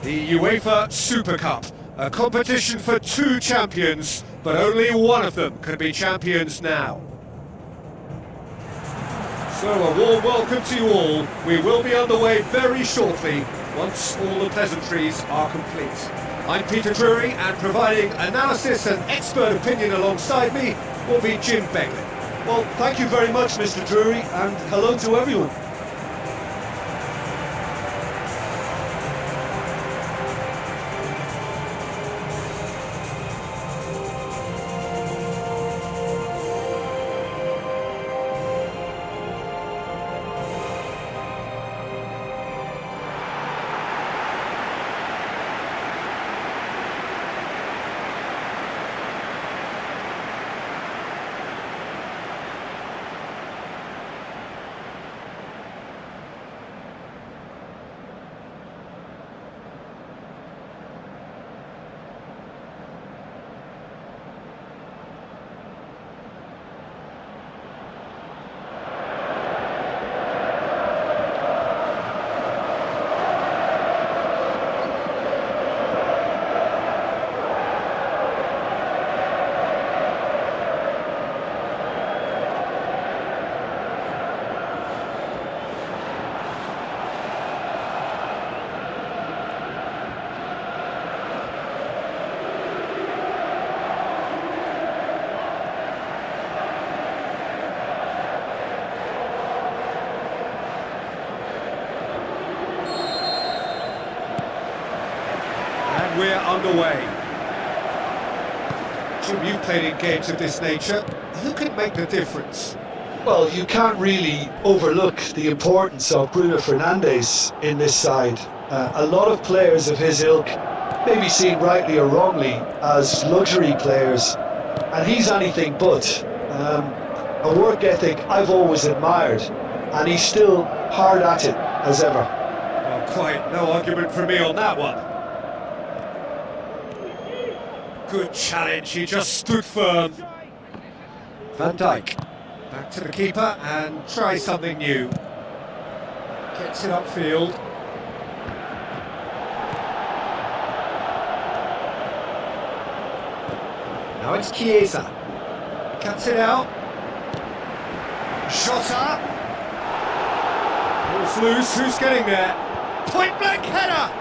The UEFA Super Cup, a competition for two champions, but only one of them can be champions now. So a warm welcome to you all. We will be underway very shortly, once all the pleasantries are complete. I'm Peter Drury, and providing analysis and expert opinion alongside me will be Jim Begley. Well, thank you very much, Mr. Drury, and hello to everyone. We're underway. Jim, you've played in games of this nature. Who can make the difference? Well, you can't really overlook the importance of Bruno Fernandes in this side. A lot of players of his ilk may be seen rightly or wrongly as luxury players, and he's anything but. A work ethic I've always admired, and he's still hard at it as ever. Well, quite no argument from me on that one. Good challenge, he just stood firm. Van Dijk, back to the keeper and try something new. Gets it upfield. Now it's Chiesa. Cuts it out. Jota. Ball's loose, who's getting there? Point blank header!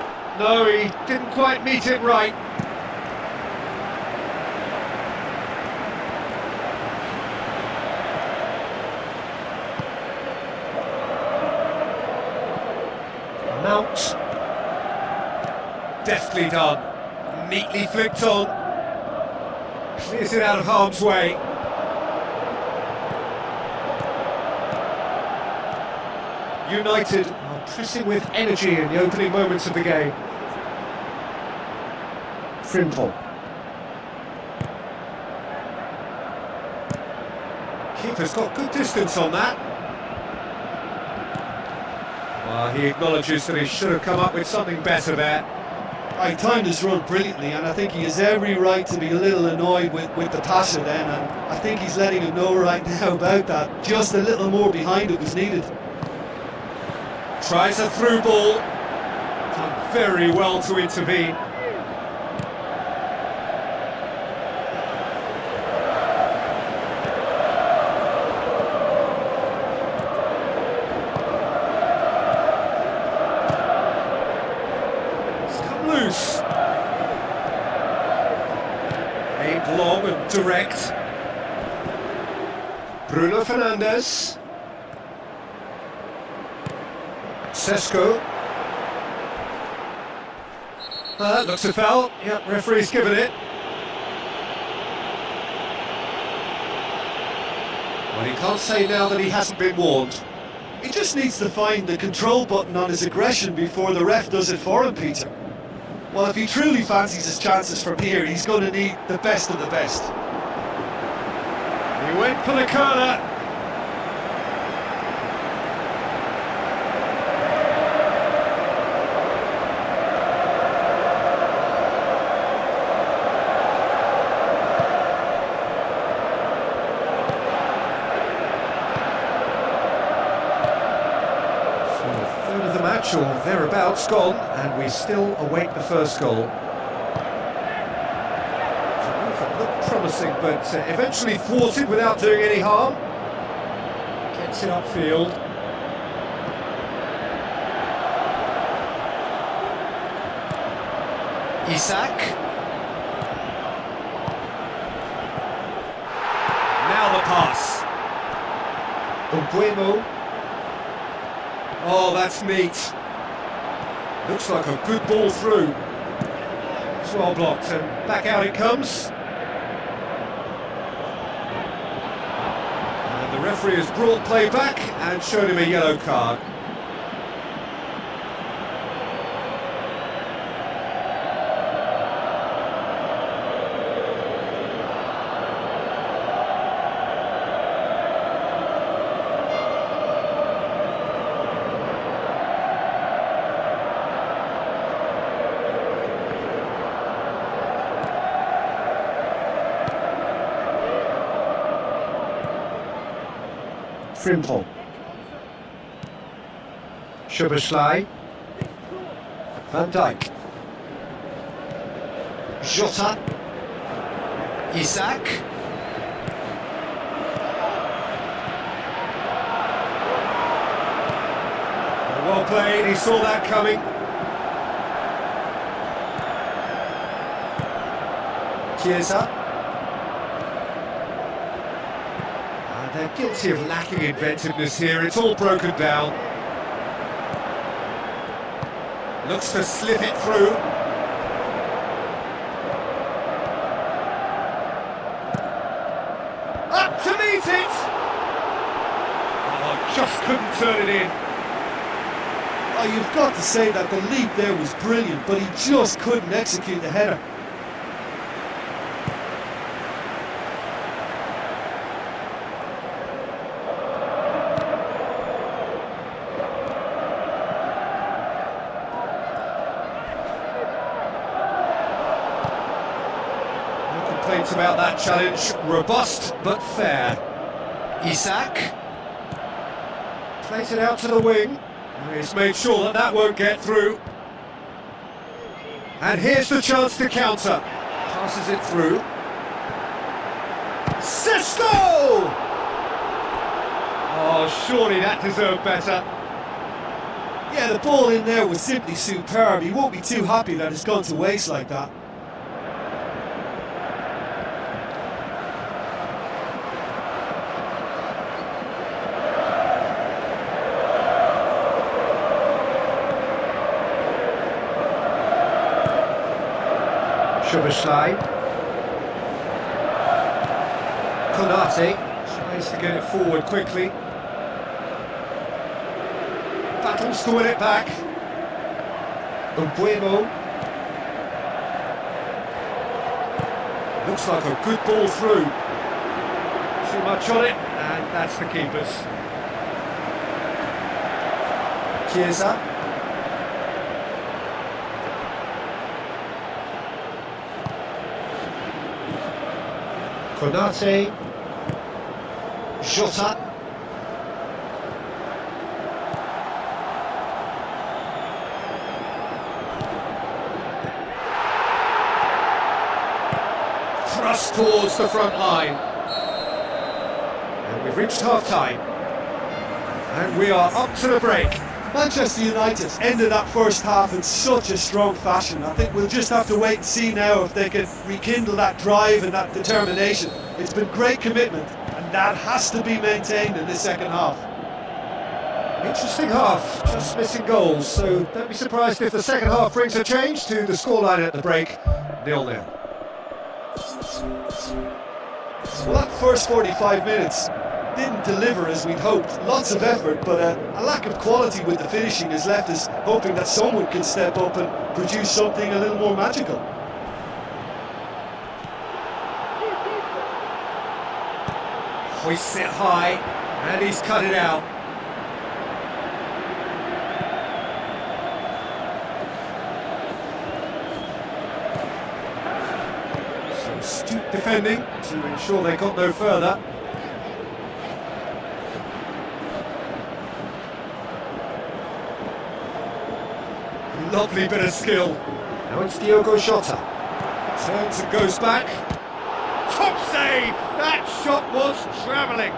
No, he didn't quite meet it right. Mount. Deftly done. Neatly flicked on. Clears it out of harm's way. United are pressing with energy in the opening moments of the game. Frimpong. Keeper's got good distance on that. He acknowledges that he should have come up with something better there. He timed his run brilliantly, and I think he has every right to be a little annoyed with the passer then, and I think he's letting him know right now about that. Just a little more behind it was needed. Tries a through ball. Done very well to intervene. Loose. Aimed long and direct. Bruno Fernandes. Sesko. Looks a foul. Yep, referee's given it. Well, he can't say now that he hasn't been warned. He just needs to find the control button on his aggression before the ref does it for him, Peter. Well, if he truly fancies his chances from here, he's going to need the best of the best. He went for the corner. Or thereabouts gone, and we still await the first goal. It looked promising, but eventually thwarted without doing any harm. Gets it upfield. Isak. Now the pass. Obuemo. Oh, that's neat. Looks like a good ball through. It's well blocked, and back out it comes. And the referee has brought play back and showed him a yellow card. Frimpong. Szoboszlai. Van Dijk. Jota. Isak. Well played, he saw that coming. Chiesa. They're guilty of lacking inventiveness here, it's all broken down. Looks to slip it through. Up to meet it! Oh, just couldn't turn it in. Oh, you've got to say that the leap there was brilliant, but he just couldn't execute the header. About that challenge, robust but fair. Isak plays it out to the wing. He's made sure that that won't get through. And here's the chance to counter. Passes it through. Sesko! Oh, surely that deserved better. Yeah, the ball in there was simply superb. He won't be too happy that it's gone to waste like that. Szoboszlai. Konate tries to get it forward quickly. Battles to win it back. Obuemo. Looks like a good ball through. Too much on it, and that's the keeper's. Chiesa. Konate. Jota. Thrust towards the front line. And we've reached half-time. And we are up to the break. Manchester United ended that first half in such a strong fashion. I think we'll just have to wait and see now if they can rekindle that drive and that determination. It's been great commitment, and that has to be maintained in this second half. Interesting half, just missing goals, so don't be surprised if the second half brings a change to the scoreline at the break, 0-0. Well, that first 45 minutes didn't deliver as we'd hoped. Lots of effort, but a lack of quality with the finishing has left us hoping that someone can step up and produce something a little more magical. Hoists it high, and he's cut it out. Some astute defending to ensure they got no further. Lovely bit of skill. Now it's Diogo Jota. Turns and goes back. Top save! That shot was travelling.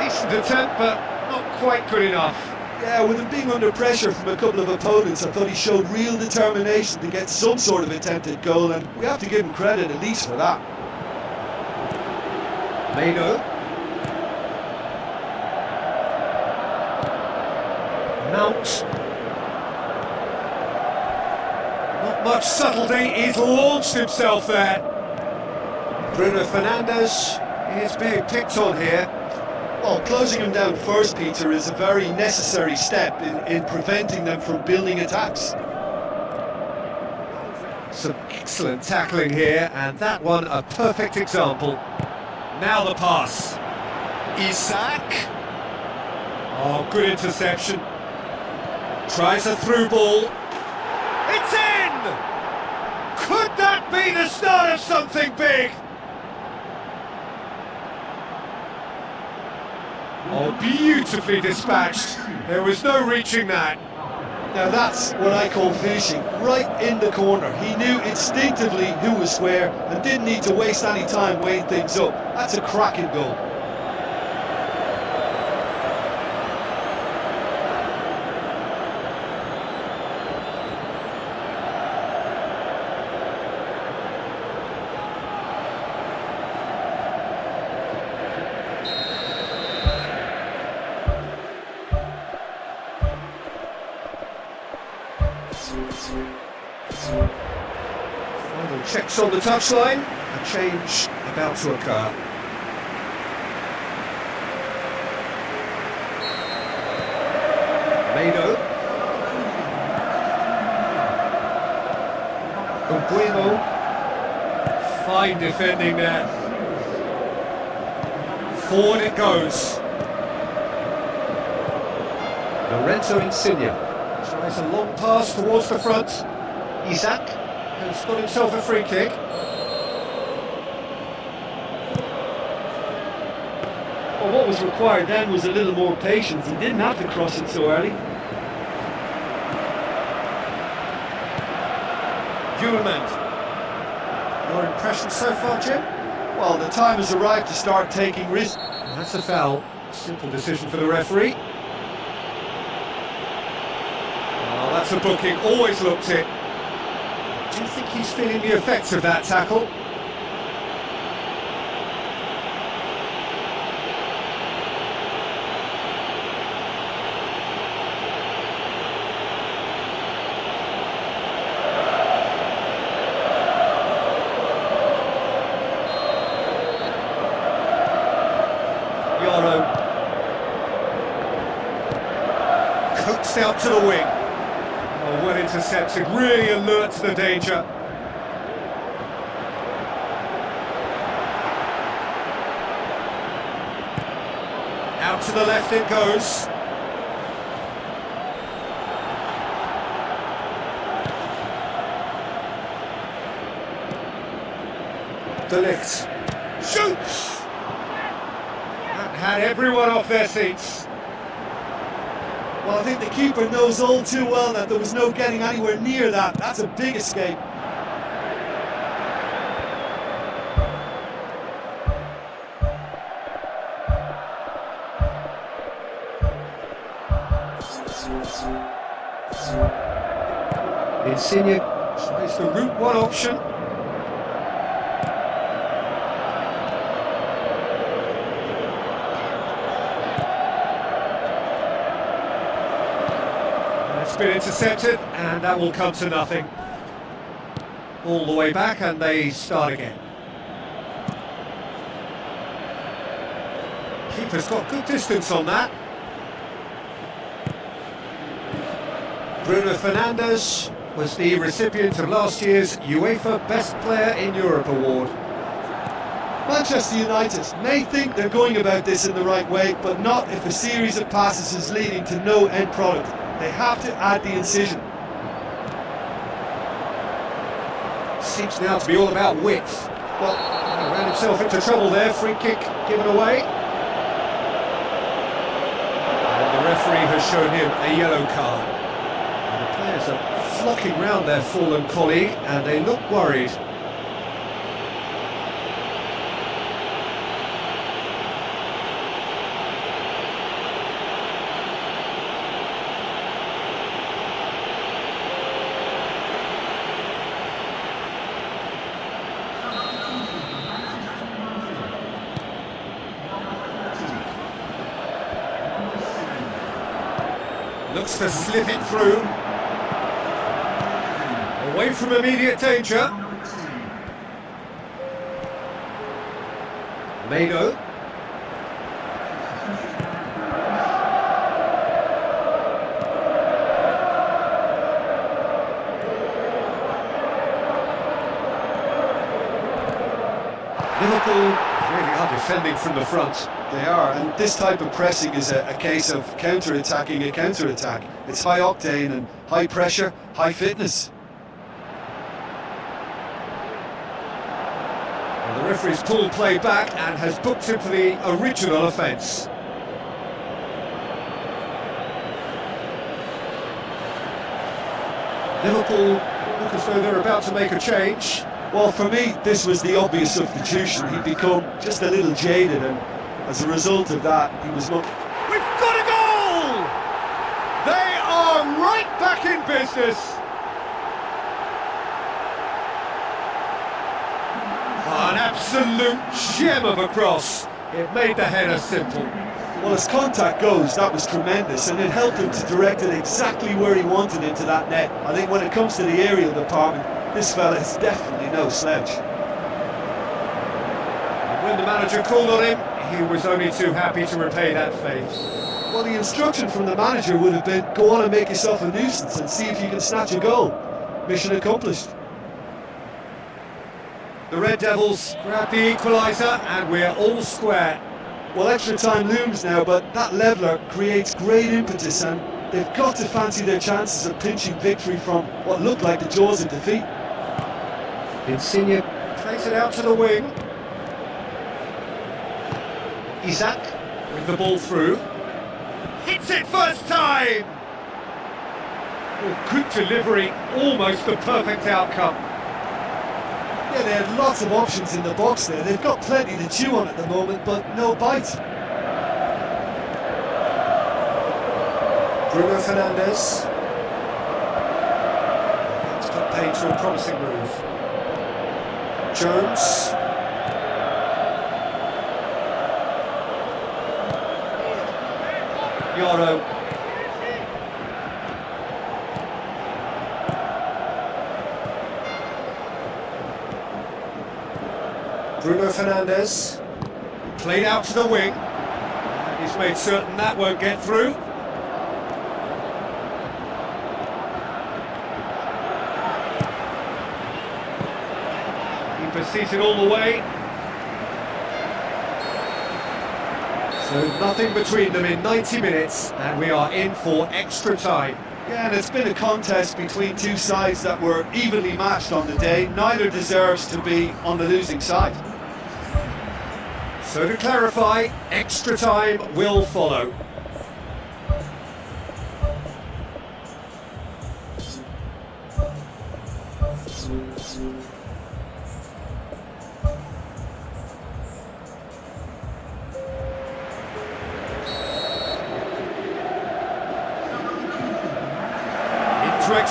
Decent attempt, but not quite good enough. Yeah, with him being under pressure from a couple of opponents, I thought he showed real determination to get some sort of attempted goal, and we have to give him credit at least for that. Vidio. Mount. Not much subtlety, he's launched himself there. Bruno Fernandes is being picked on here. Well, closing him down first, Peter, is a very necessary step in preventing them from building attacks. Some excellent tackling here, and that one a perfect example. Now the pass. Isaac. Oh, good interception. Tries a through ball. It's in! Could that be the start of something big? Oh, beautifully dispatched. There was no reaching that. Now that's what I call finishing, right in the corner. He knew instinctively who was square and didn't need to waste any time weighing things up. That's a cracking goal. Final checks on the touchline, a change about to occur. Vidio. Bueno. Fine defending there. Forward it goes. Lorenzo Insigne tries a long pass towards the front. Isaac has got himself a free kick. Well, what was required then was a little more patience. He didn't have to cross it so early. Eugine. Your impression so far, Jim? Well, the time has arrived to start taking risks. That's a foul. Simple decision for the referee. Oh, that's a booking. Always looked it. Do you think he's feeling the effects of that tackle? Coaxed out to the wing. Oh, well intercepted, really alert to the danger. Out to the left it goes. Delict shoots! That had everyone off their seats. Well, I think the keeper knows all too well that there was no getting anywhere near that. That's a big escape. Insigne tries the route one option. That's been intercepted, and that will come to nothing. All the way back, and they start again. Keeper's got good distance on that. Bruno Fernandes was the recipient of last year's UEFA Best Player in Europe award. Manchester United may think they're going about this in the right way, but not if a series of passes is leading to no end product. They have to add the incision. Seems now to be all about width. Well, he ran himself into trouble there. Free kick given away. And the referee has shown him a yellow card. And the players are flocking round their fallen colleague, and they look worried. Looks to slip it through. Away from immediate danger. Mano. Liverpool really are defending from the front. They are, and this type of pressing is a case of counter-attacking a counter-attack. It's high octane and high pressure, high fitness. Well, the referee's pulled play back and has booked him for the original offence. Liverpool look as though they're about to make a change. Well, for me, this was the obvious substitution. He'd become just a little jaded, and as a result of that, he was not... We've got a goal! They are right back in business! An absolute gem of a cross. It made the header simple. Well, as contact goes, that was tremendous, and it helped him to direct it exactly where he wanted into that net. I think when it comes to the aerial department, this fella is definitely no slouch. When the manager called on him, he was only too happy to repay that faith. Well, the instruction from the manager would have been, go on and make yourself a nuisance and see if you can snatch a goal. Mission accomplished. The Red Devils grab the equaliser, and we're all square. Well, extra time looms now, but that leveller creates great impetus, and they've got to fancy their chances of pinching victory from what looked like the jaws of defeat. Insigne plays it out to the wing. Isaac with the ball through. Hits it first time! Oh, good delivery, almost the perfect outcome. Yeah, they had lots of options in the box there. They've got plenty to chew on at the moment, but no bite. Bruno Fernandes. That's put paid to a promising move. Jones. Yoro. Bruno Fernandes. Played out to the wing. And he's made certain that won't get through. Keeper sees it all the way. So nothing between them in 90 minutes, and we are in for extra time. Yeah, and it's been a contest between two sides that were evenly matched on the day. Neither deserves to be on the losing side. So to clarify, extra time will follow.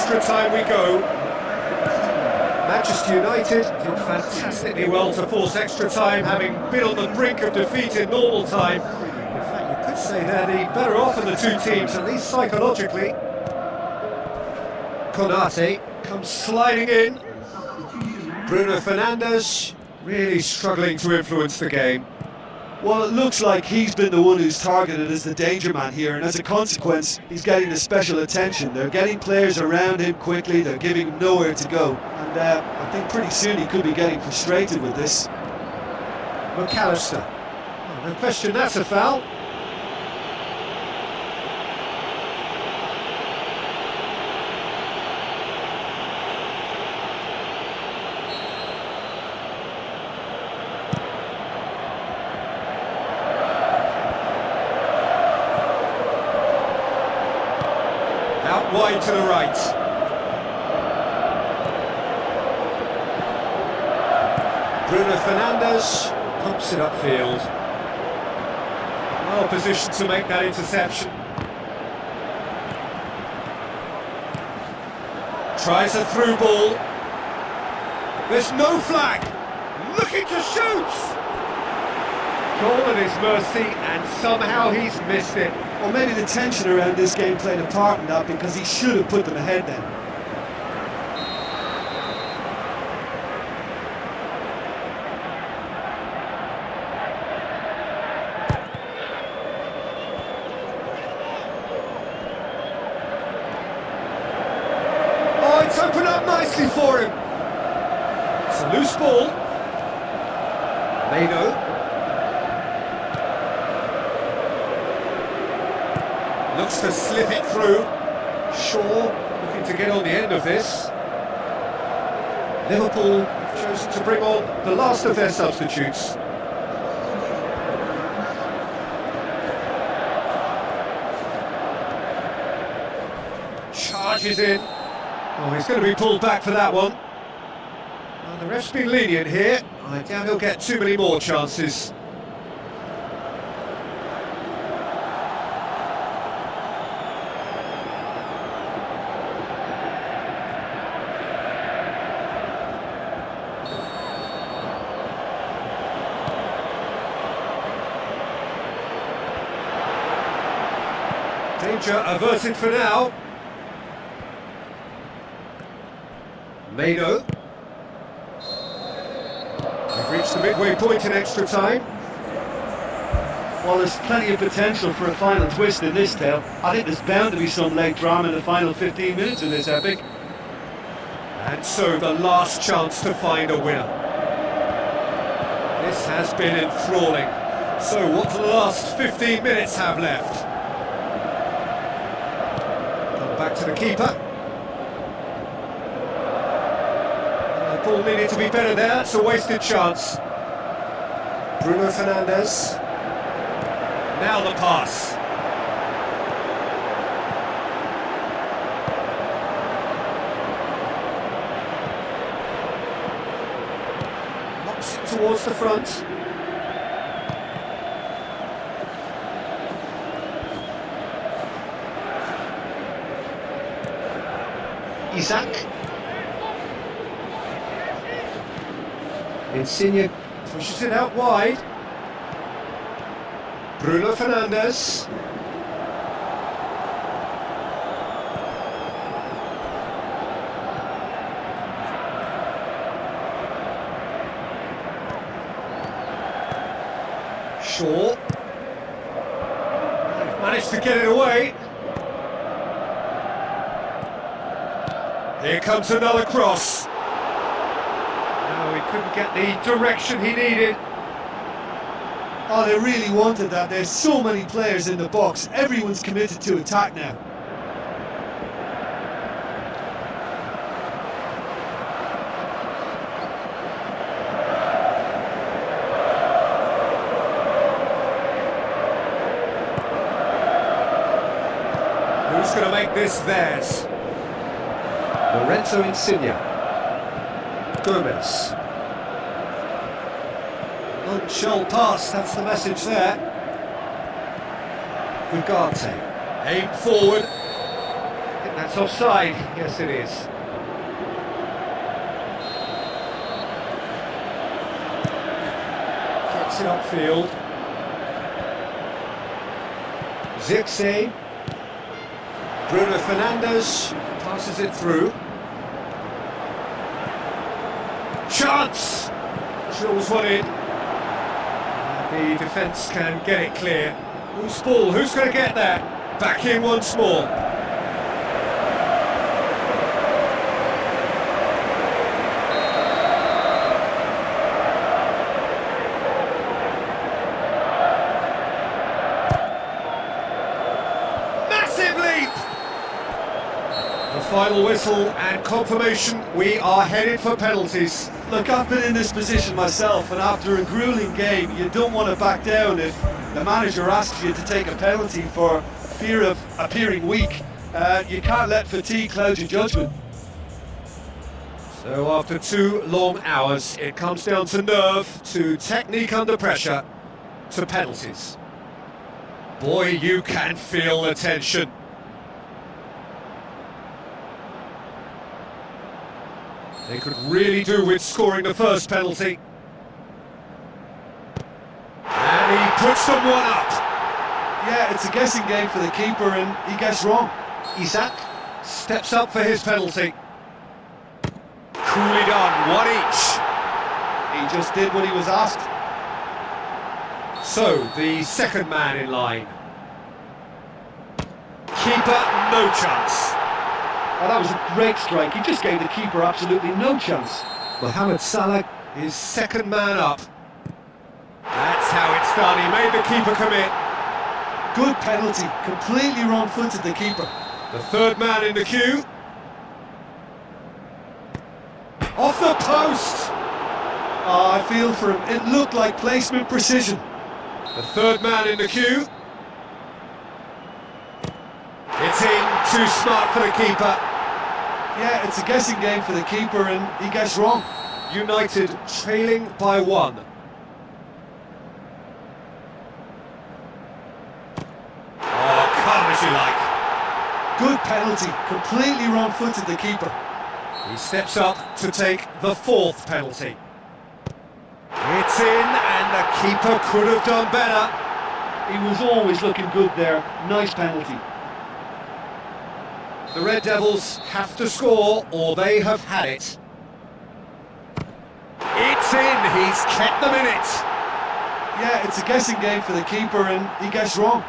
extra time we go. Manchester United did fantastically well to force extra time, having been on the brink of defeat in normal time. In fact, you could say they're the better off of the two teams, at least psychologically. Konate comes sliding in. Bruno Fernandes really struggling to influence the game. Well, it looks like he's been the one who's targeted as the danger man here, and as a consequence, he's getting the special attention. They're getting players around him quickly, they're giving him nowhere to go. And I think pretty soon he could be getting frustrated with this. McAllister. Oh, no question that's a foul. Out wide to the right. Bruno Fernandes pumps it upfield. Well positioned to make that interception. Tries a through ball. There's no flag. Looking to shoot. Goal at his mercy, and somehow he's missed it. Or maybe the tension around this game played a part in that, because he should have put them ahead then. Oh, it's opened up nicely for him. It's a loose ball. Mano. Looks to slip it through. Shaw looking to get on the end of this. Liverpool have chosen to bring on the last of their substitutes. Charges in. Oh, he's going to be pulled back for that one. Well, the ref's been lenient here. I doubt he'll get too many more chances. Danger averted for now. Mano. We've reached the midway point in extra time. Well, there's plenty of potential for a final twist in this tale. I think there's bound to be some late drama in the final 15 minutes of this epic. And so the last chance to find a winner. This has been enthralling. So what do the last 15 minutes have left? Back to the keeper. The ball needed to be better there, it's a wasted chance. Bruno Fernandes. Now the pass. Knocks it towards the front. Isaac. Insigne pushes it out wide. Bruno Fernandes. Shaw. They've managed to get it away. Here comes another cross. No, he couldn't get the direction he needed. Oh, they really wanted that. There's so many players in the box. Everyone's committed to attack now. Who's going to make this theirs? Lorenzo Insigne. Gomez. Non-shell pass, that's the message there. Ugarte. Aim forward. I think That's offside. Yes, it is. Kicks it upfield. Zirkzee. Bruno Fernandes passes it through. Chance! Drills one in. The defence can get it clear. Who's ball? Who's going to get there? Back in once more. Massive leap! The final whistle and confirmation we are headed for penalties. Look, I've been in this position myself, and after a grueling game, you don't want to back down if the manager asks you to take a penalty for fear of appearing weak. You can't let fatigue cloud your judgment. So after 2 long hours, it comes down to nerve, to technique under pressure, to penalties. Boy, you can feel the tension. They could really do with scoring the first penalty. And he puts them one up. Yeah, it's a guessing game for the keeper, and he gets wrong. Isak steps up for his penalty. Coolly done, one each. He just did what he was asked. So, the second man in line. Keeper, no chance. Oh, that was a great strike. He just gave the keeper absolutely no chance. Mohamed Salah is second man up. That's how it's done. He made the keeper commit. Good penalty. Completely wrong-footed, the keeper. The third man in the queue. Off the post! Oh, I feel for him. It looked like placement precision. The third man in the queue. It's in, too smart for the keeper. Yeah, it's a guessing game for the keeper, and he gets wrong. United trailing by 1. Oh, calm as you like. Good penalty. Completely wrong-footed, the keeper. He steps up to take the 4th penalty. It's in, and the keeper could have done better. He was always looking good there. Nice penalty. The Red Devils have to score, or they have had it. It's in, he's kept them in it. Yeah, it's a guessing game for the keeper, and he gets wrong.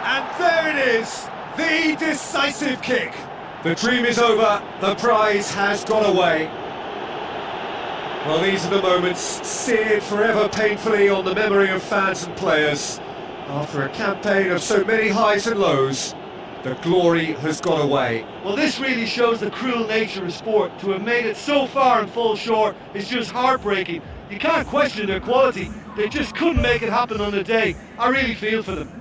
And there it is, the decisive kick. The dream is over, the prize has gone away. Well, these are the moments seared forever painfully on the memory of fans and players. After a campaign of so many highs and lows, the glory has gone away. Well, this really shows the cruel nature of sport. To have made it so far and fall short is just heartbreaking. You can't question their quality. They just couldn't make it happen on the day. I really feel for them.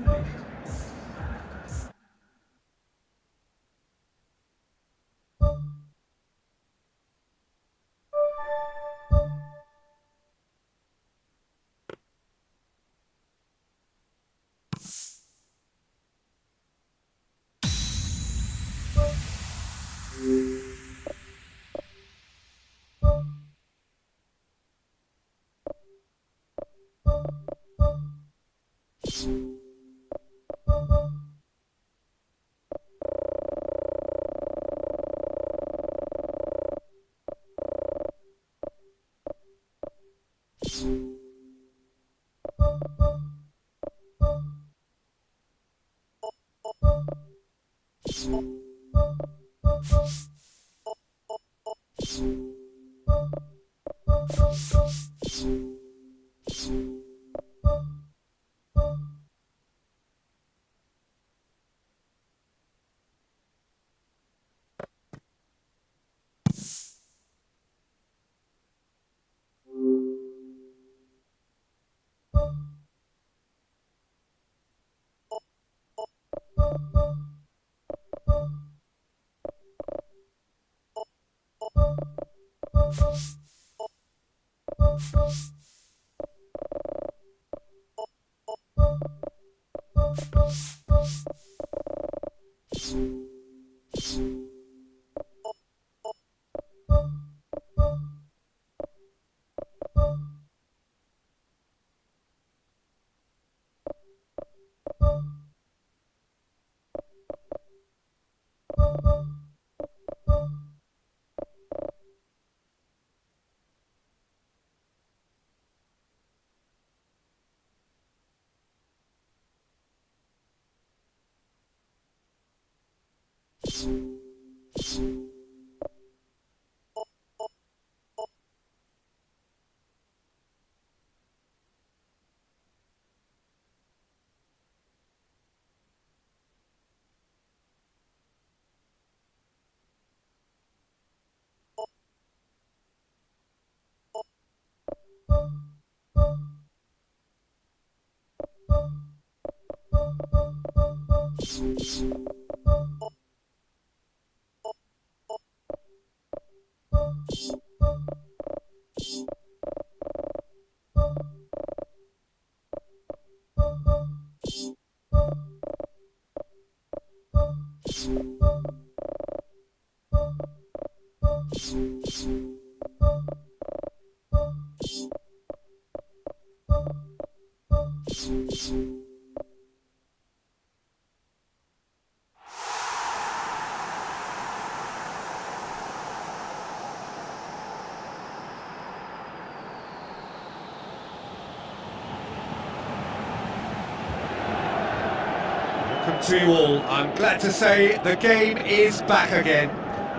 Welcome to you all. I'm glad to say the game is back again.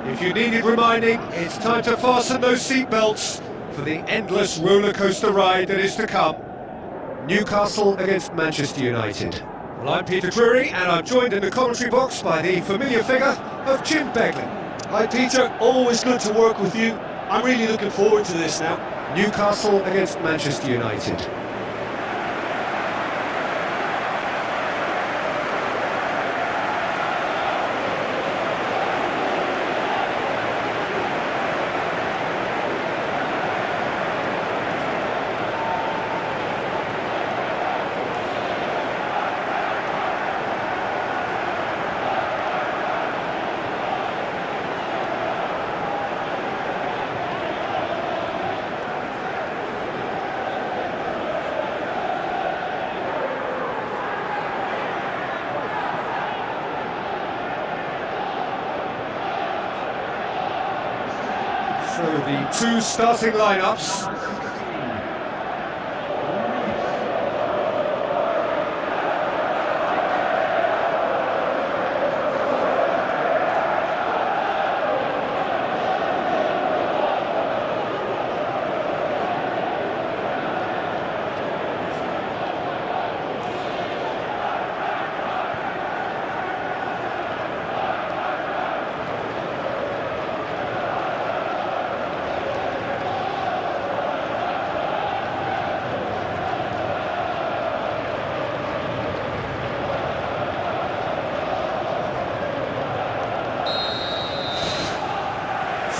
If you needed reminding, it's time to fasten those seatbelts for the endless rollercoaster ride that is to come. Newcastle against Manchester United. Well, I'm Peter Drury, and I'm joined in the commentary box by the familiar figure of Jim Beglin. Hi Peter, always good to work with you. I'm really looking forward to this now. Newcastle against Manchester United. So the two starting lineups.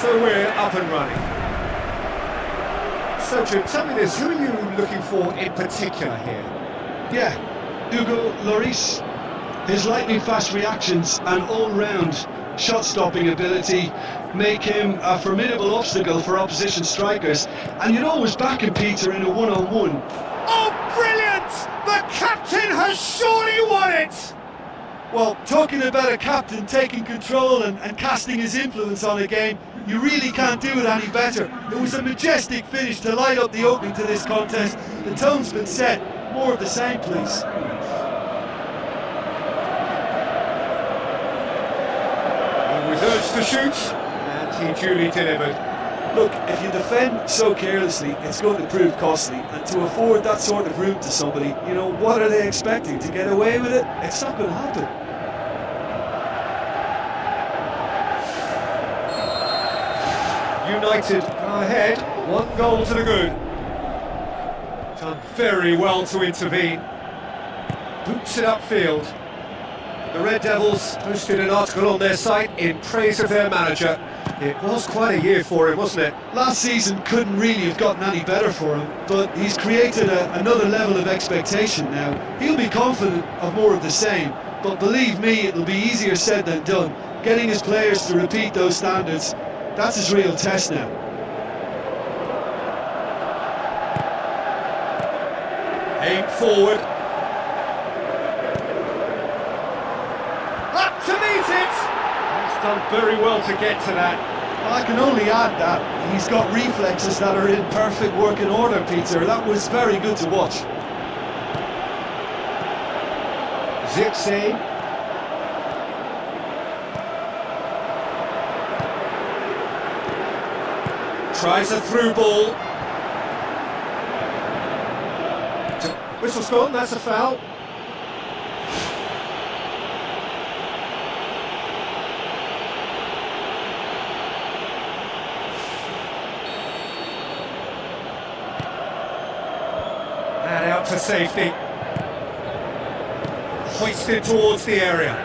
So we're up and running. So Jim, tell me this, who are you looking for in particular here? Yeah, Hugo Lloris. His lightning fast reactions and all-round shot-stopping ability make him a formidable obstacle for opposition strikers. And you'd always back him, Peter, in a one-on-one. Oh, brilliant! The captain has surely won it! Well, talking about a captain taking control and casting his influence on a game, you really can't do it any better. It was a majestic finish to light up the opening to this contest. The tone's been set. More of the same, please. He was urged to shoot, and he duly delivered. Look, if you defend so carelessly, it's going to prove costly. And to afford that sort of room to somebody, you know, what are they expecting? To get away with it? It's not going to happen. United are ahead, 1 goal to the good. Done very well to intervene. Boots it upfield. The Red Devils posted an article on their site in praise of their manager, It was quite a year for him, wasn't it? Last season couldn't really have gotten any better for him, but he's created another level of expectation now. He'll be confident of more of the same, but believe me, it'll be easier said than done. Getting his players to repeat those standards, that's his real test now. Aim forward. Up to meet it! He's done very well to get to that. I can only add that he's got reflexes that are in perfect working order, Peter. That was very good to watch. Zipsy. Tries a through ball. Whistle's gone, that's a foul. And out to safety. Hoisted towards the area.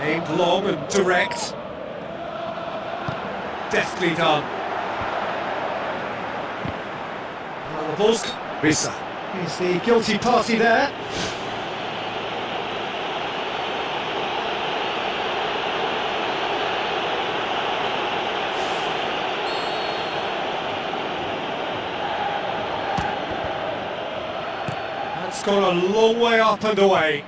Aimed long and direct. Deftly done. Well, the ball's... Risa. He's the guilty party there. That's gone a long way up and away.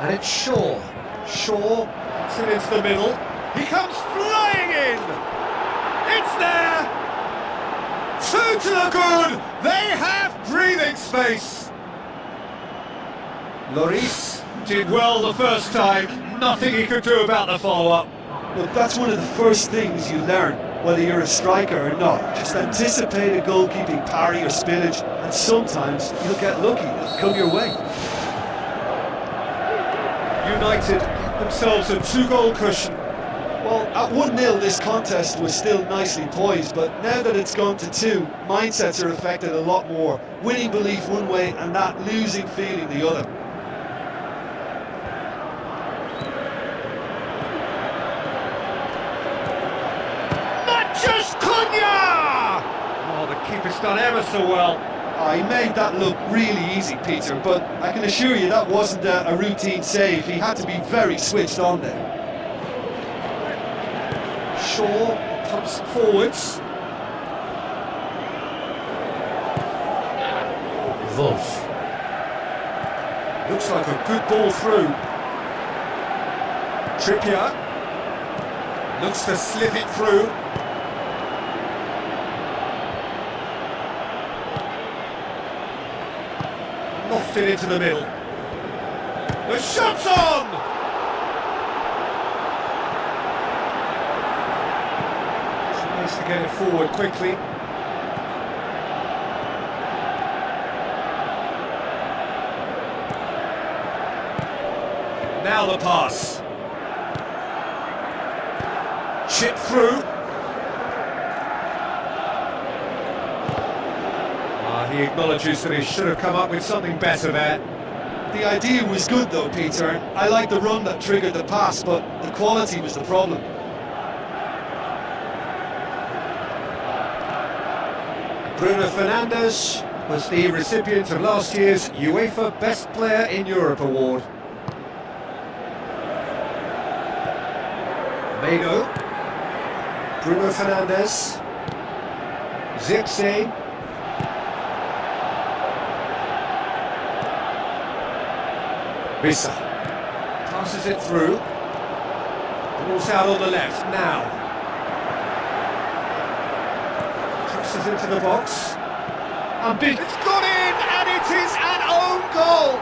And it's Shaw. Shaw puts it into the middle. He comes flying in! It's there! Two to the good! They have breathing space! Lloris did well the first time. Nothing he could do about the follow-up. Look, that's one of the first things you learn, whether you're a striker or not. Just anticipate a goalkeeping parry or spillage, and sometimes you'll get lucky. It'll come your way. United get themselves a 2-goal cushion. Well, at 1-0 this contest was still nicely poised, but now that it's gone to 2, mindsets are affected a lot more. Winning belief one way and that losing feeling the other. Just Cunha! Oh, the keeper's done ever so well. He made that look really easy, Peter, but I can assure you that wasn't a routine save. He had to be very switched on there. Shaw pumps forwards. Wolf. Looks like a good ball through. Trippier. Looks to slip it through. Lofted into the middle. The shot's on! Tries to get it forward quickly. Now the pass. Chip through. He acknowledges that he should have come up with something better there. The idea was good though, Peter. I like the run that triggered the pass, but the quality was the problem. Bruno Fernandes was the recipient of last year's UEFA Best Player in Europe award. Mado. Bruno Fernandes. Zipsy. Risa passes it through. Ball's out on the left now. Crosses into the box. And it's gone in, and it is an own goal.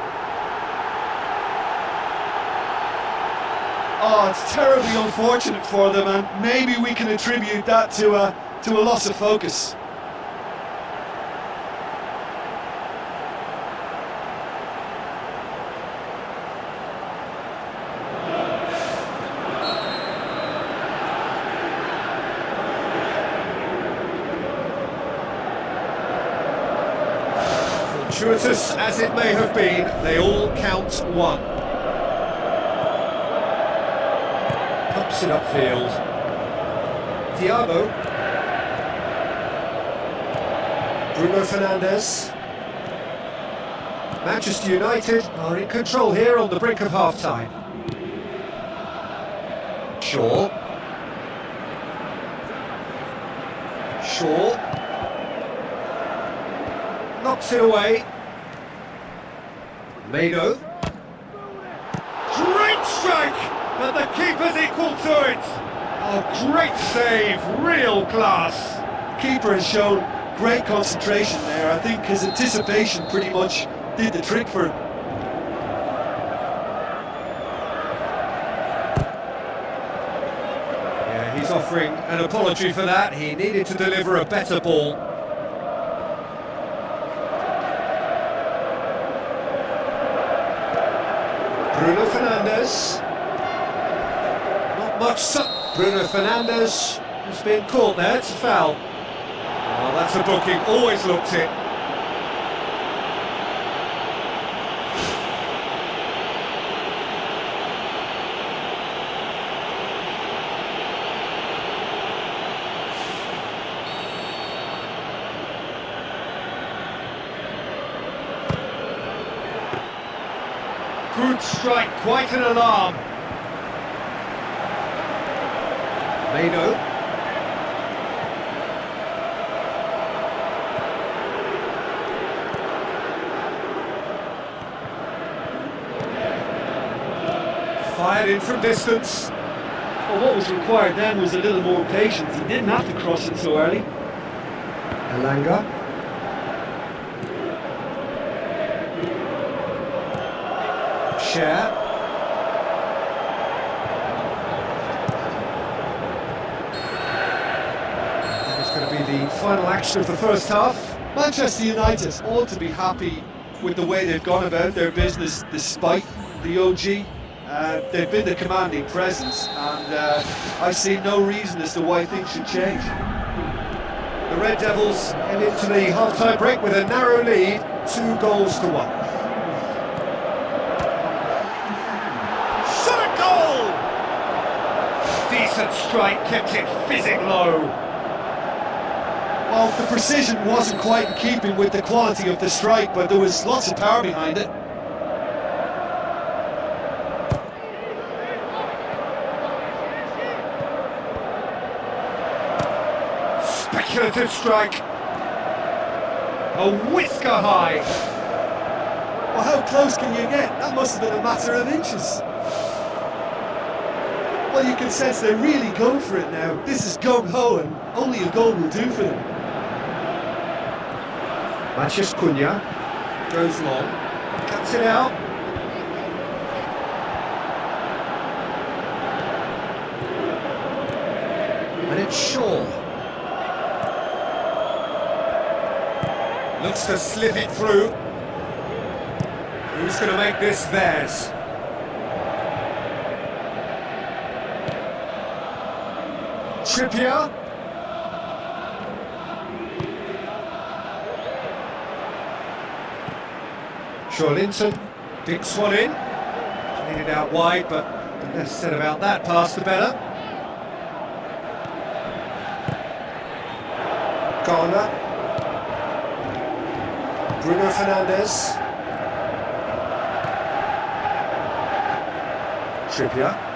Oh, it's terribly unfortunate for them, and maybe we can attribute that to a loss of focus. Fortuitous as it may have been, they all count one. Pumps it upfield. Thiago. Bruno Fernandes. Manchester United are in control here on the brink of half-time. Shaw. Knocks it away. Mado. Great strike! But the keeper's equal to it! Oh, great save, real class! Keeper has shown great concentration there. I think his anticipation pretty much did the trick for him. Yeah, he's offering an apology for that. He needed to deliver a better ball. Bruno Fernandes. Not much. Bruno Fernandes has been caught there. It's a foul. Oh, that's a booking. Always looked it. Good strike, quite an alarm. Mado. Fired in from distance. Well, what was required then was a little more patience. He didn't have to cross it so early. Elanga. Share. That is going to be the final action of the first half. Manchester United ought to be happy with the way they've gone about their business despite the OG. They've been the commanding presence, and I see no reason as to why things should change. The Red Devils head into the half-time break with a narrow lead, 2-1. Decent strike, kept it fizzing low. Well, the precision wasn't quite in keeping with the quality of the strike, but there was lots of power behind it. Speculative strike. A whisker high. Well, how close can you get? That must have been a matter of inches. Well, you can sense they're really going for it now. This is gung-ho, and only a goal will do for them. Matheus Cunha goes long, cuts it out. And it's Shaw. Looks to slip it through. Who's going to make this theirs? Trippier. Linton digs one in. Played it out wide, but the less said about that pass, the better. Garner. Bruno Fernandes. Trippier.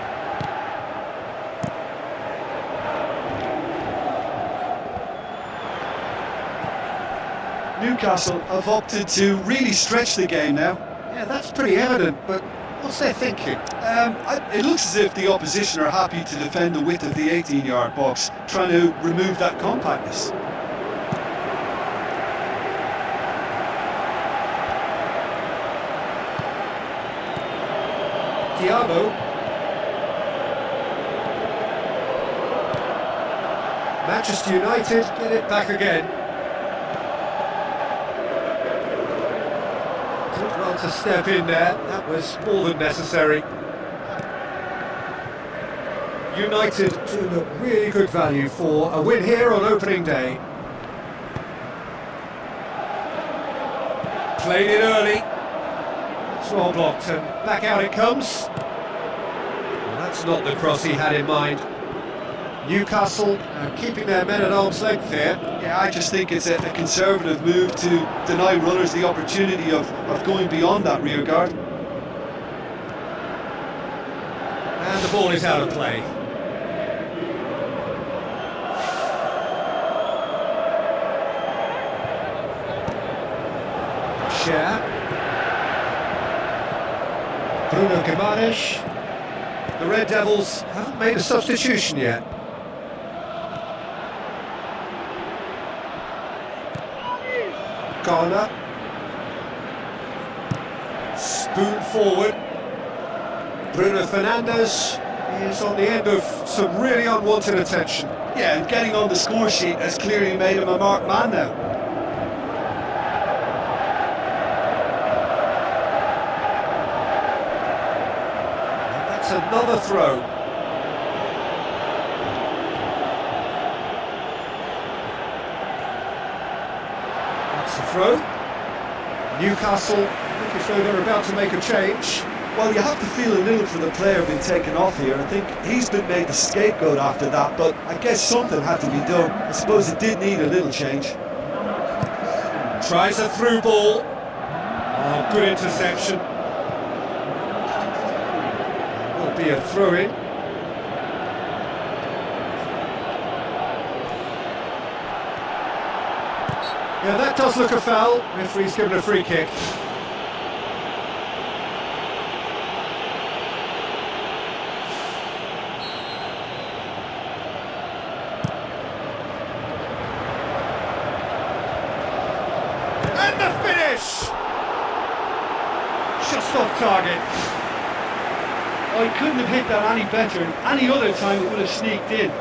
Newcastle have opted to really stretch the game now. Yeah, that's pretty evident, but what's their thinking? It looks as if the opposition are happy to defend the width of the 18-yard box, trying to remove that compactness. Thiago. Manchester United get it back again. To step in there, that was more than necessary. United doing a really good value for a win here on opening day. Played it early. It's well blocked and back out it comes. Well, that's not the cross he had in mind. Newcastle keeping their men at arm's length here. Yeah, I just think it's a conservative move to deny runners the opportunity of going beyond that rear guard. And the ball is out of play. Share. Bruno Guimaraes. The Red Devils haven't made a substitution yet. Garner. Spoon forward. Bruno Fernandes is on the end of some really unwanted attention. Yeah, and getting on the score sheet has clearly made him a marked man now. And that's another throw. That's the throw. Newcastle look as though they're about to make a change. Well, you have to feel a little for the player being taken off here. I think he's been made the scapegoat after that, but I guess something had to be done. I suppose it did need a little change. Tries a through ball. Oh, good interception. Will be a throw-in. Yeah, that does look a foul. Referee's given a free kick. And the finish! Just off target. Oh, he couldn't have hit that any better. Any other time it would have sneaked in.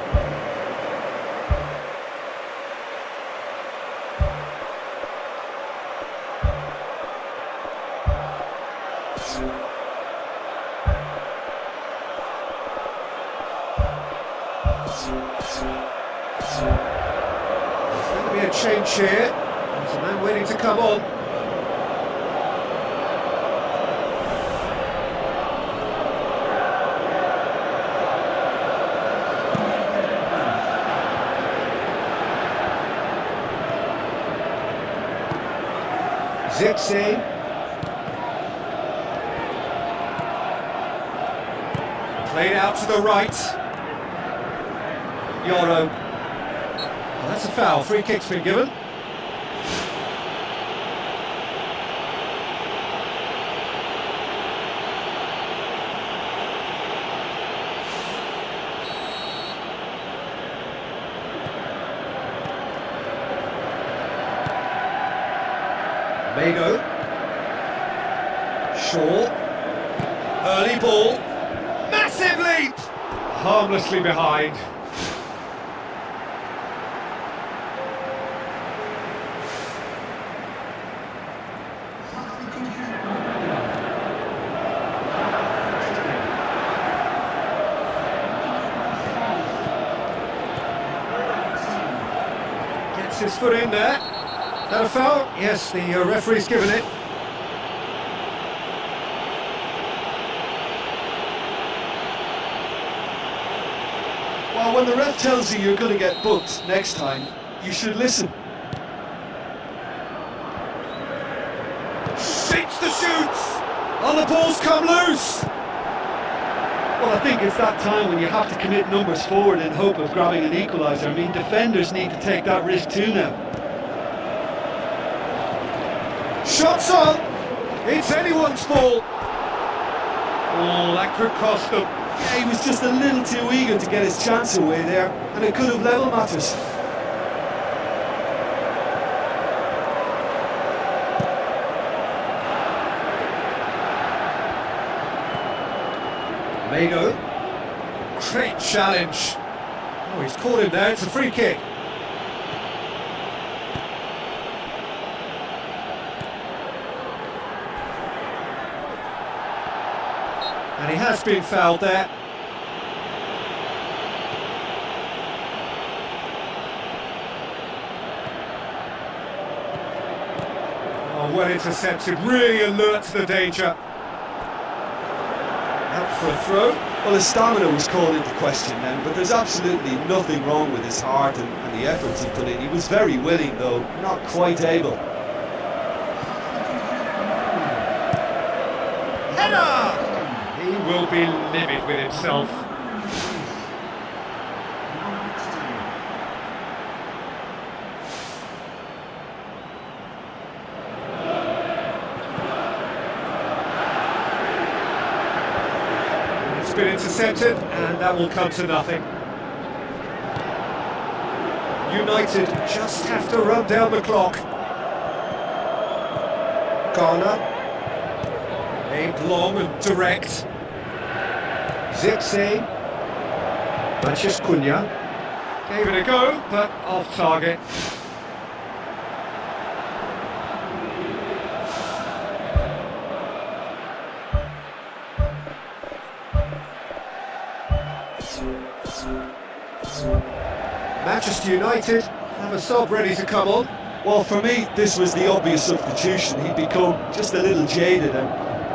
There's going to be a change here. There's a man waiting to come on. Zipsy. Played out to the right. Yoro. Well, that's a foul. Free kick's been given. Mado. Shaw. Early ball. Massive leap! Harmlessly behind. Gets his foot in there. Is that a foul? Yes, the referee's given it. Well, when the ref tells you you're going to get booked next time, you should listen. Shoots the shoots! And the ball's come loose! Well, I think it's that time when you have to commit numbers forward in hope of grabbing an equaliser. I mean, defenders need to take that risk too now. Shots on! It's anyone's ball! Oh, that could cost them. Yeah, he was just a little too eager to get his chance away there, and it could have level matters. Mado. Great challenge. Oh, he's caught him there. It's a free kick. And he has been fouled there. Oh, well intercepted, really alert to the danger. Out for a throw. Well, his stamina was called into question then, but there's absolutely nothing wrong with his heart and the efforts he put in. He was very willing, though, not quite able. Header! He will be livid with himself. It's been intercepted, and that will come to nothing. United just have to run down the clock. Ghana. Aimed long and direct. Zirkzee. Manchester Cunha. Gave it a go, but off target. Manchester United have a sub ready to come on. Well, for me, this was the obvious substitution. He'd become just a little jaded, and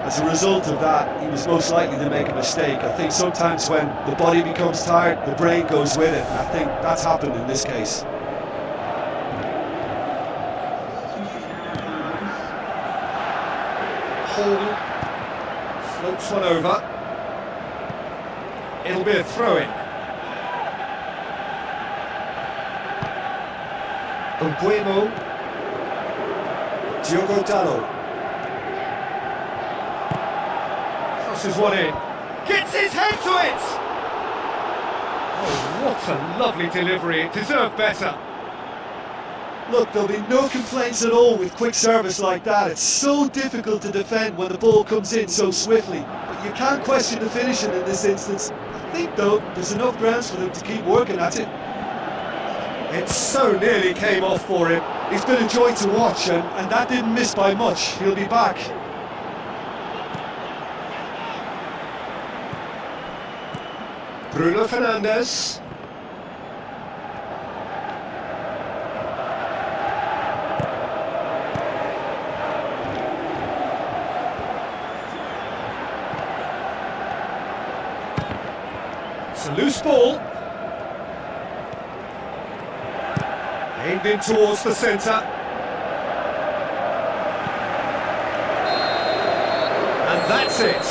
as a result of that, he was most likely to make a mistake. I think sometimes when the body becomes tired, the brain goes with it, and I think that's happened in this case. Hall floats one over. It'll be a throw-in. Mbuemo. Diogo Dalot. Crosses one in. Gets his head to it! Oh, what a lovely delivery. It deserved better. Look, there'll be no complaints at all with quick service like that. It's so difficult to defend when the ball comes in so swiftly. But you can't question the finishing in this instance. I think, though, there's enough grounds for them to keep working at it. It so nearly came off for him. He's been a joy to watch, and that didn't miss by much. He'll be back. Bruno Fernandes. It's a loose ball. Aimed in towards the centre. And that's it.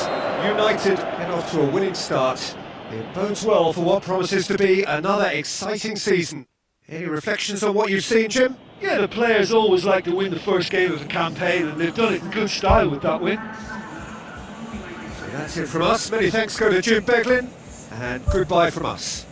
United get off to a winning start. It bodes well for what promises to be another exciting season. Any reflections on what you've seen, Jim? Yeah, the players always like to win the first game of the campaign, and they've done it in good style with that win. So that's it from us. Many thanks go to Jim Beglin, and goodbye from us.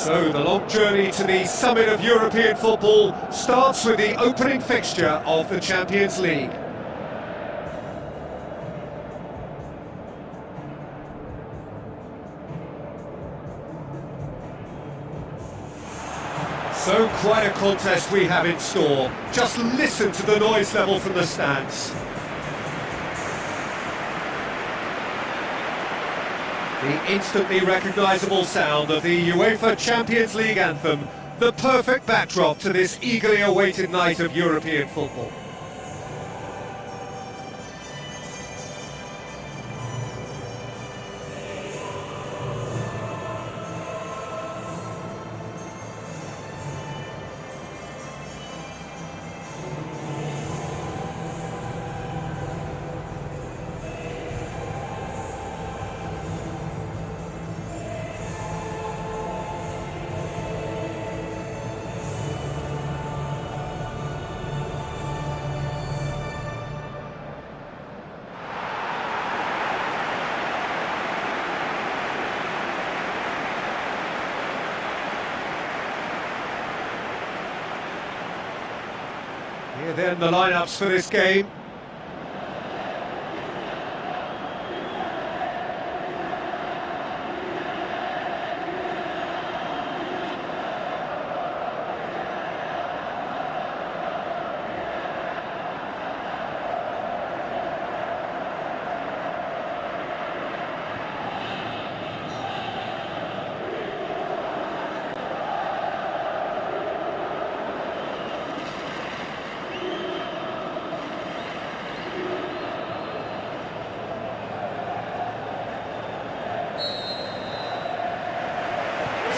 So the long journey to the summit of European football starts with the opening fixture of the Champions League. So quite a contest we have in store. Just listen to the noise level from the stands. The instantly recognisable sound of the UEFA Champions League anthem, the perfect backdrop to this eagerly awaited night of European football. Here then the lineups for this game.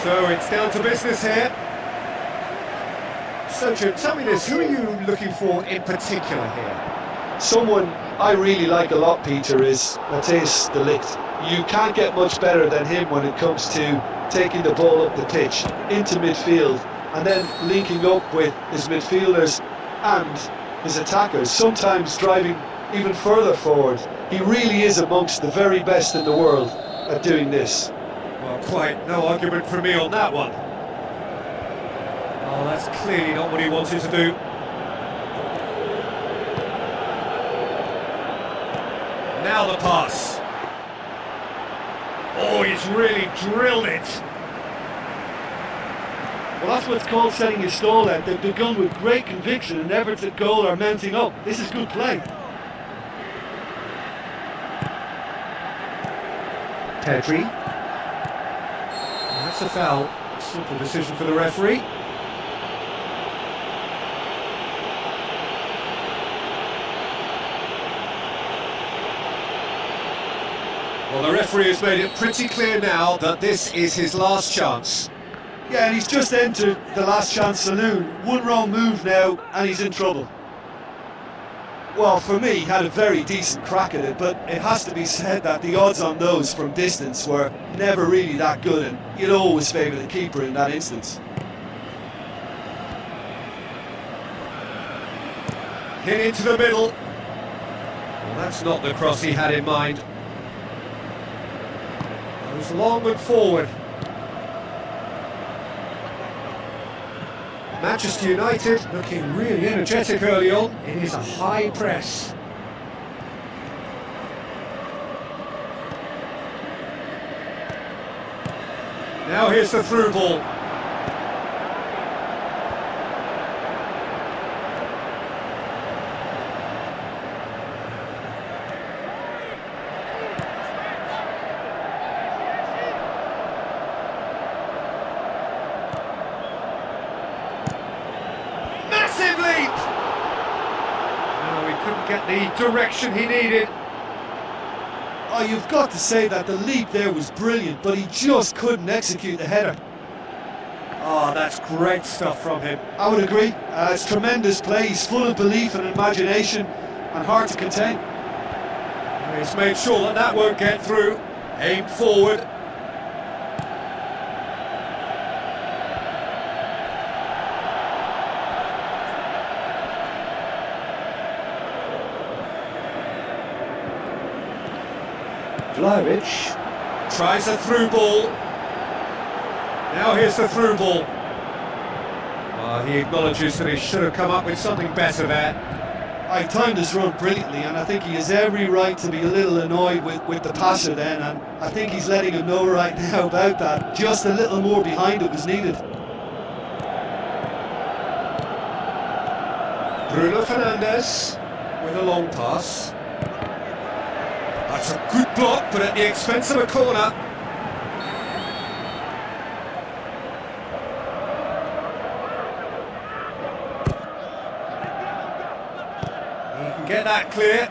So it's down to business here. So Jim, tell me this, who are you looking for in particular here? Someone I really like a lot, Peter, is Matthijs de Ligt. You can't get much better than him when it comes to taking the ball up the pitch into midfield and then linking up with his midfielders and his attackers, sometimes driving even further forward. He really is amongst the very best in the world at doing this. Well, quite no argument from me on that one. Oh, that's clearly not what he wanted to do. Now the pass. Oh, he's really drilled it. Well, that's what's called setting your stall out. They've begun with great conviction and efforts at goal are mounting up. This is good play. Pedri. That's a foul. Simple decision for the referee. Well, the referee has made it pretty clear now that this is his last chance. Yeah, and he's just entered the last chance saloon. One wrong move now and he's in trouble. Well, for me, he had a very decent crack at it, but it has to be said that the odds on those from distance were never really that good, and you'd always favour the keeper in that instance. Hit into the middle. Well, that's not the cross he had in mind. Goes long and forward. Manchester United looking really energetic early on. It is a high press. Now here's the through ball. Massive leap! No, he couldn't get the direction he needed. Oh, you've got to say that the leap there was brilliant, but he just couldn't execute the header. Oh, that's great stuff from him. I would agree. It's tremendous play. He's full of belief and imagination and hard to contain. He's made sure that that won't get through. Aim forward. Vlahovic tries a through ball. Now here's the through ball. He acknowledges that he should have come up with something better there. I timed his run brilliantly, and I think he has every right to be a little annoyed with the passer then, and I think he's letting him know right now about that. Just a little more behind it was needed. Bruno Fernandes with a long pass. That's a good block, but at the expense of a corner. He can get that clear.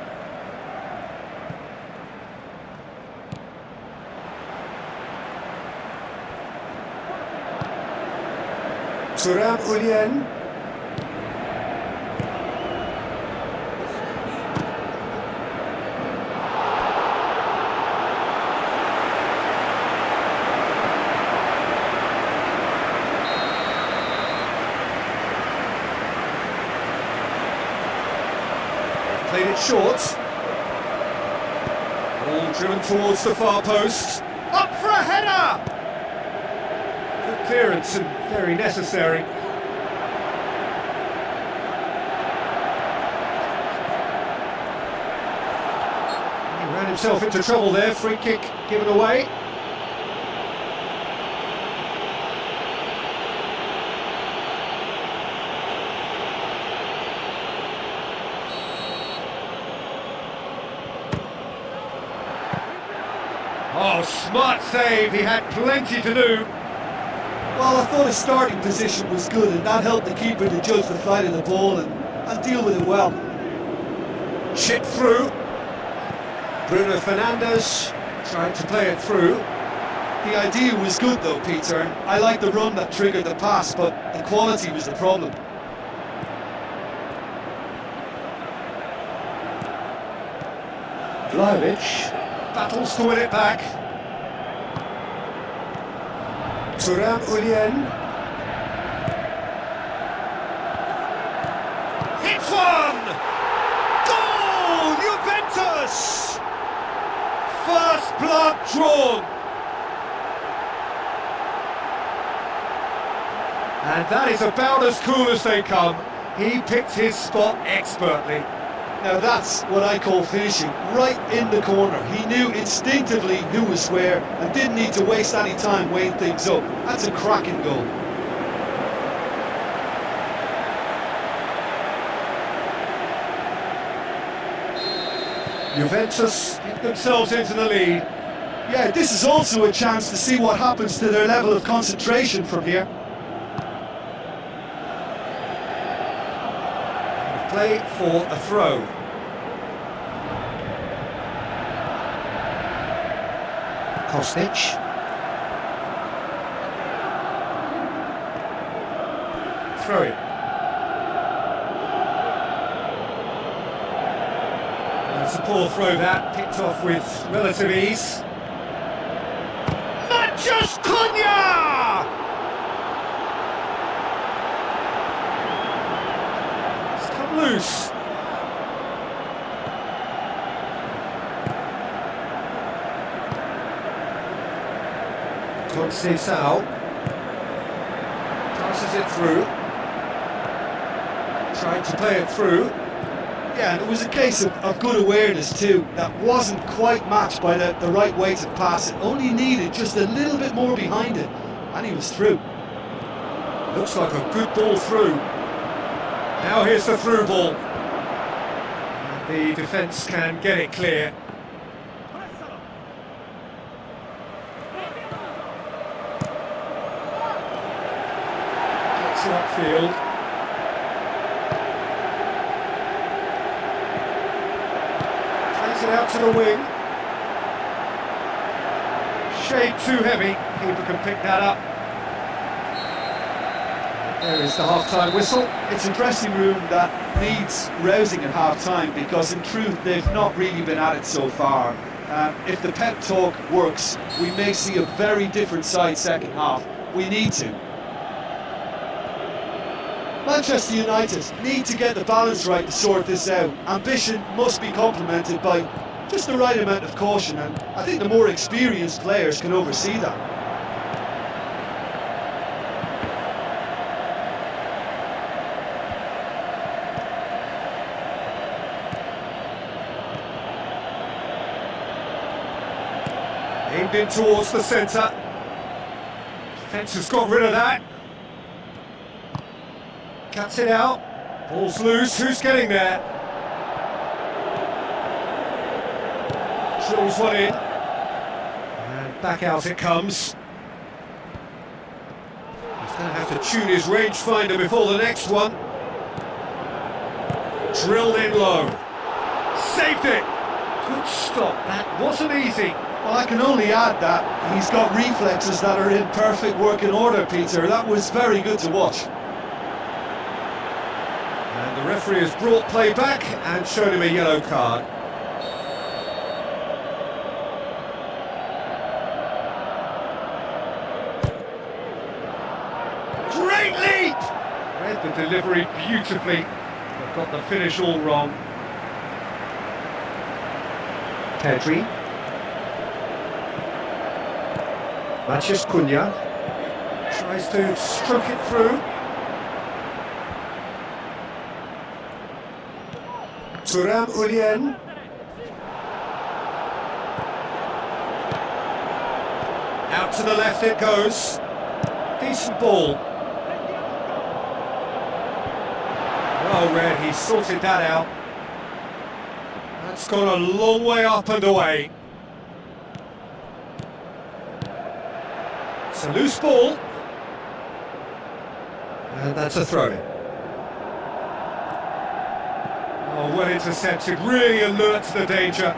Eugine. Played it short. Ball driven towards the far post. Up for a header! Good clearance and very necessary. He ran himself into trouble there. Free kick given away. Oh, smart save, he had plenty to do. Well, I thought his starting position was good, and that helped the keeper to judge the flight of the ball and deal with it well. Chip through. Bruno Fernandes tried to play it through. The idea was good though, Peter. I like the run that triggered the pass, but the quality was the problem. Vlahovic battles to win it back. Eugine. Hits one! Goal! Juventus! First blood drawn. And that is about as cool as they come. He picked his spot expertly. Now that's what I call finishing, right in the corner. He knew instinctively who was where and didn't need to waste any time weighing things up. That's a cracking goal. Juventus get themselves into the lead. Yeah, this is also a chance to see what happens to their level of concentration from here. Play for a throw. Kasih. Throw it. It's a poor throw that, picked off with relative ease. Just Cunha! It's come loose. Kasih passes it through. Trying to play it through. Yeah, and it was a case of good awareness too. That wasn't quite matched by the right weight of pass. It only needed just a little bit more behind it, and he was through. Looks like a good ball through. Now here's the through ball. And the defence can get it clear. Gets it upfield. It out to the wing. Shade too heavy. Keeper can pick that up. There is the half-time whistle. It's a dressing room that needs rousing at half-time because in truth they've not really been at it so far. If the pep talk works, we may see a very different side second half. We need to. Manchester United need to get the balance right to sort this out. Ambition must be complemented by just the right amount of caution, and I think the more experienced players can oversee that. Aimed in towards the centre. Defence has got rid of that. Cuts it out. Ball's loose. Who's getting there? Drills one in. And back out it comes. He's going to have to tune his rangefinder before the next one. Drilled in low. Saved it. Good stop. That wasn't easy. Well, I can only add that he's got reflexes that are in perfect working order, Peter. That was very good to watch. And the referee has brought play back and shown him a yellow card. Great leap! Read the delivery beautifully, but got the finish all wrong. Terima. Cunha tries to stroke it through. Eugine. Out to the left it goes. Decent ball. Well read, he sorted that out. That's gone a long way up and away. It's a loose ball. And that's a throw-in. Oh, well intercepted, really alert to the danger.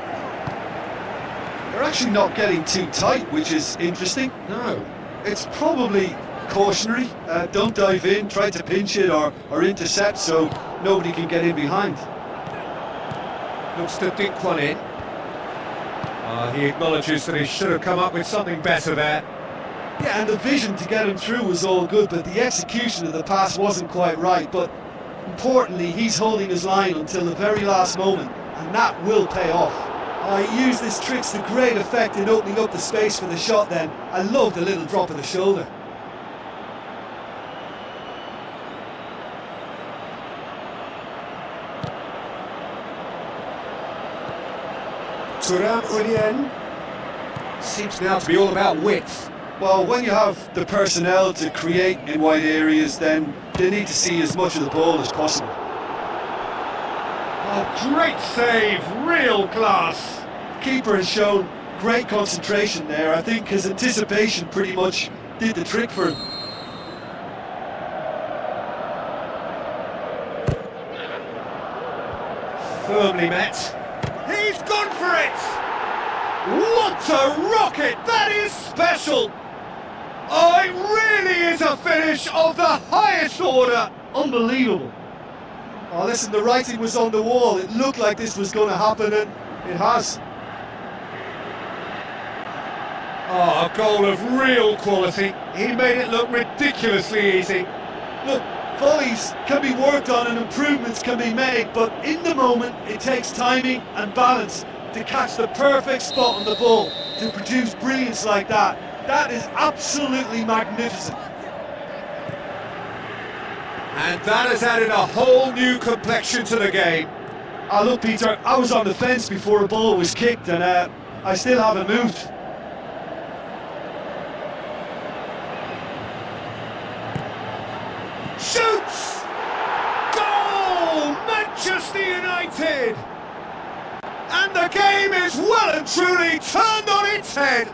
They're actually not getting too tight, which is interesting. No. It's probably cautionary. Don't dive in, try to pinch it or intercept so nobody can get in behind. Looks to dink one in. He acknowledges that he should have come up with something better there. Yeah, and the vision to get him through was all good, but the execution of the pass wasn't quite right. But importantly, he's holding his line until the very last moment, and that will pay off. He used his tricks to great effect in opening up the space for the shot then. I love the little drop of the shoulder. Eugine seems now to be all about width. Well, when you have the personnel to create in wide areas, then they need to see as much of the ball as possible. Oh, great save, real class. Keeper has shown great concentration there. I think his anticipation pretty much did the trick for him. Firmly met. He's gone for it! What a rocket! That is special! Oh, it really is a finish of the highest order! Unbelievable. Oh, listen, the writing was on the wall. It looked like this was going to happen, and It has. Oh, a goal of real quality. He made it look ridiculously easy. Look, volleys can be worked on and improvements can be made, but in the moment it takes timing and balance to catch the perfect spot on the ball, to produce brilliance like that. That is absolutely magnificent. And that has added a whole new complexion to the game. Look, Peter, I was on the fence before the ball was kicked and I still haven't moved. Shoots! Goal! Manchester United! And the game is well and truly turned on its head.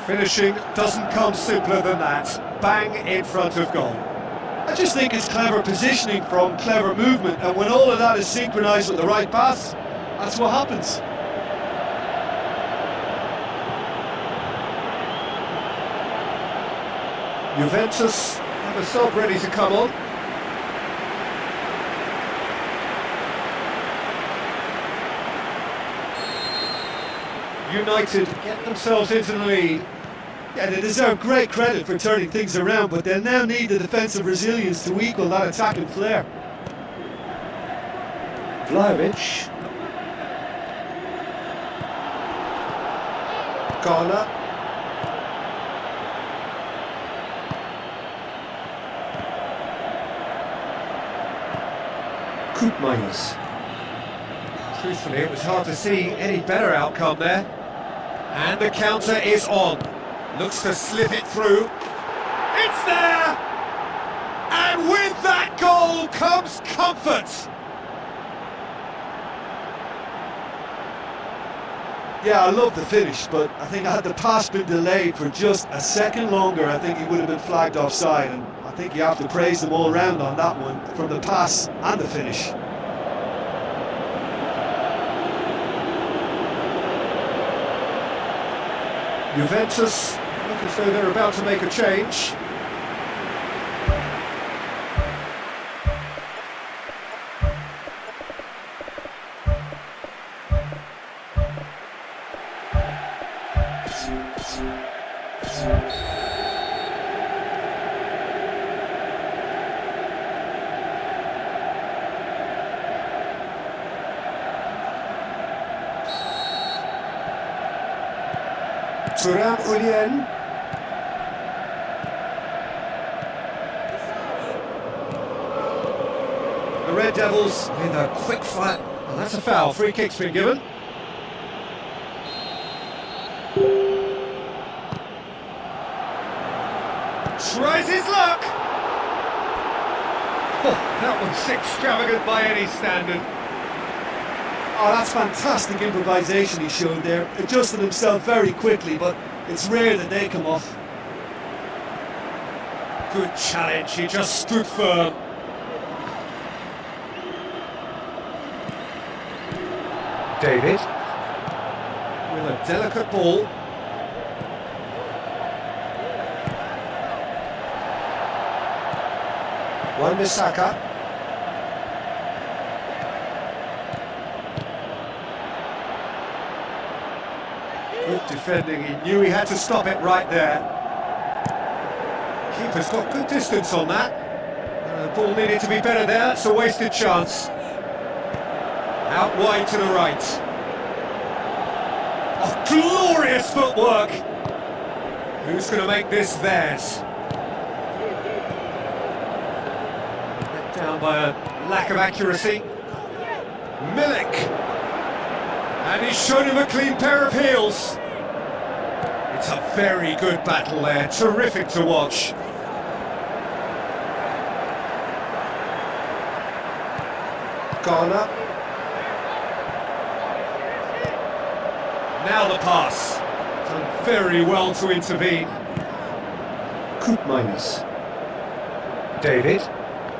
Finishing doesn't come simpler than that. Bang in front of goal. I just think it's clever positioning from clever movement, and when all of that is synchronised with the right pass, that's what happens. Juventus have a sub ready to come on. United get themselves into the lead. Yeah, they deserve great credit for turning things around, but they'll now need the defensive resilience to equal that attacking flair. Vlahovic. Ghana. Koopmeiners. Truthfully, it was hard to see any better outcome there. And the counter is on. Looks to slip it through. It's there! And with that goal comes comfort. Yeah, I love the finish, but I think had the pass been delayed for just a second longer, I think he would have been flagged offside, and I think you have to praise them all round on that one, from the pass and the finish. Juventus look as though they're about to make a change. Eugine. The Red Devils with a quick fire. Well, that's a foul. Free kick's been given. Tries his luck. Oh, that was extravagant by any standard. Oh, that's fantastic improvisation he showed there. Adjusted himself very quickly, but it's rare that they come off. Good challenge, he just stood firm. David with a delicate ball. Wan-Bissaka. Good defending, he knew he had to stop it right there. Keeper's got good distance on that. The ball needed to be better there, it's a wasted chance. Out wide to the right. Oh, glorious footwork! Who's going to make this theirs? Let down by a lack of accuracy. Milik! And he's shown him a clean pair of heels. It's a very good battle there, terrific to watch. Ghana. Now the pass. Done very well to intervene. Koopmeiners. David.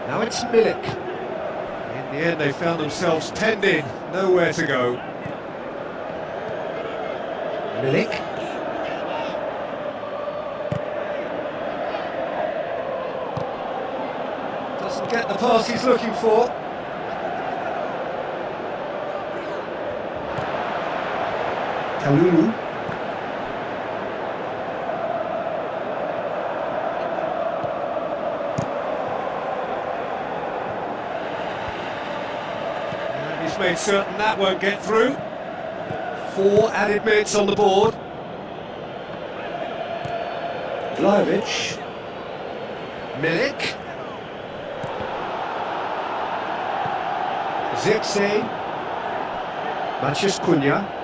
Now it's Milik. In the end they found themselves penned in, nowhere to go. Milik. Doesn't get the pass he's looking for. Kalulu. And he's made certain that won't get through. 4 added minutes on the board. Vlahovic. Milik. Zirkzee. Maciej Cunha.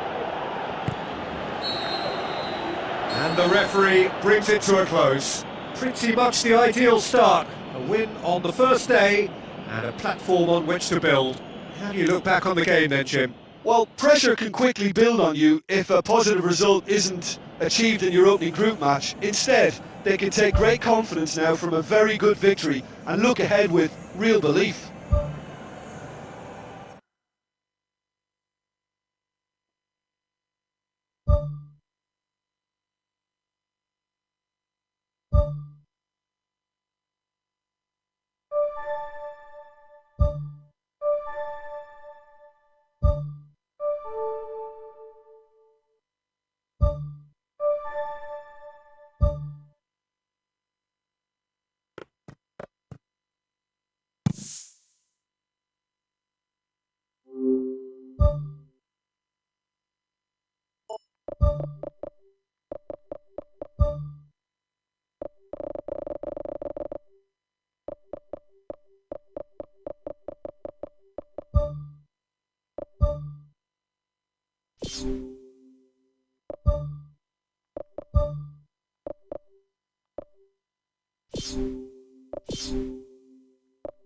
And the referee brings it to a close. Pretty much the ideal start. A win on the first day and a platform on which to build. How do you look back on the game then, Jim? Well, pressure can quickly build on you if a positive result isn't achieved in your opening group match. Instead, they can take great confidence now from a very good victory and look ahead with real belief.